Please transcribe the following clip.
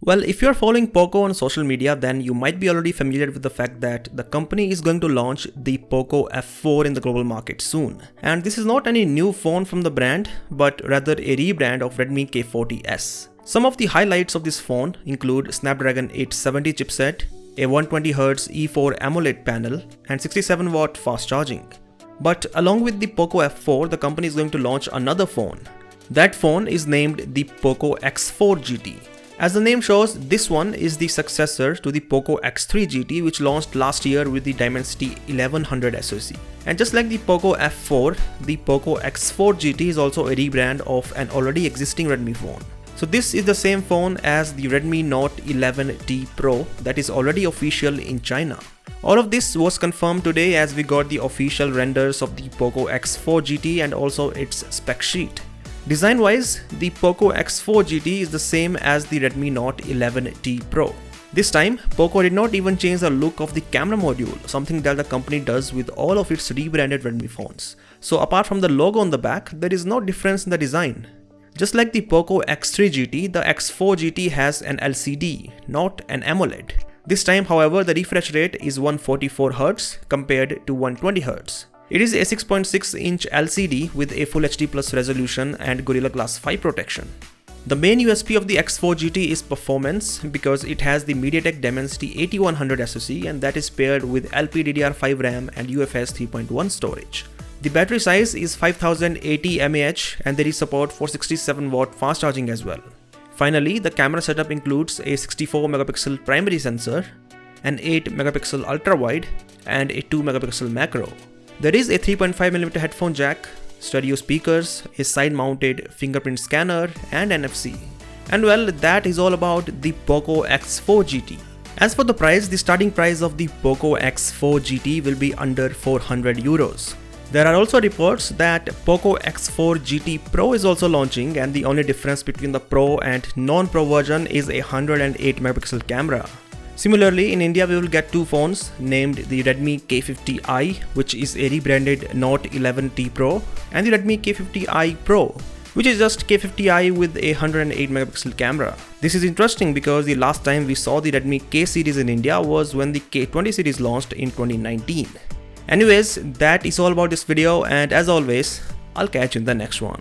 Well, if you're following Poco on social media, then you might be already familiar with the fact that the company is going to launch the Poco F4 in the global market soon. And this is not any new phone from the brand, but rather a rebrand of Redmi K40S. Some of the highlights of this phone include Snapdragon 870 chipset, a 120Hz E4 AMOLED panel, and 67W fast charging. But along with the Poco F4, the company is going to launch another phone. That phone is named the Poco X4 GT. As the name shows, this one is the successor to the Poco X3 GT, which launched last year with the Dimensity 1100 SoC. And just like the Poco F4, the Poco X4 GT is also a rebrand of an already existing Redmi phone. So this is the same phone as the Redmi Note 11T Pro that is already official in China. All of this was confirmed today as we got the official renders of the Poco X4 GT and also its spec sheet. Design wise, the Poco X4 GT is the same as the Redmi Note 11T Pro. This time, Poco did not even change the look of the camera module, something that the company does with all of its rebranded Redmi phones. So apart from the logo on the back, there is no difference in the design. Just like the Poco X3 GT, the X4 GT has an LCD, not an AMOLED. This time, however, the refresh rate is 144Hz compared to 120Hz. It is a 6.6-inch LCD with a Full HD Plus resolution and Gorilla Glass 5 protection. The main USP of the X4 GT is performance because it has the MediaTek Dimensity 8100 SoC and that is paired with LPDDR5 RAM and UFS 3.1 storage. The battery size is 5080 mAh and there is support for 67W fast charging as well. Finally, the camera setup includes a 64MP primary sensor, an 8MP ultrawide and a 2MP macro. There is a 3.5mm headphone jack, stereo speakers, a side-mounted fingerprint scanner and NFC. And well, that is all about the Poco X4 GT. As for the price, the starting price of the Poco X4 GT will be under 400 euros. There are also reports that Poco X4 GT Pro is also launching and the only difference between the Pro and non-Pro version is a 108MP camera. Similarly, in India we will get two phones named the Redmi K40i, which is a rebranded Note 11T Pro, and the Redmi K40i Pro, which is just K50i with a 108MP camera. This is interesting because the last time we saw the Redmi K series in India was when the K20 series launched in 2019. Anyways, that is all about this video, and as always, I'll catch you in the next one.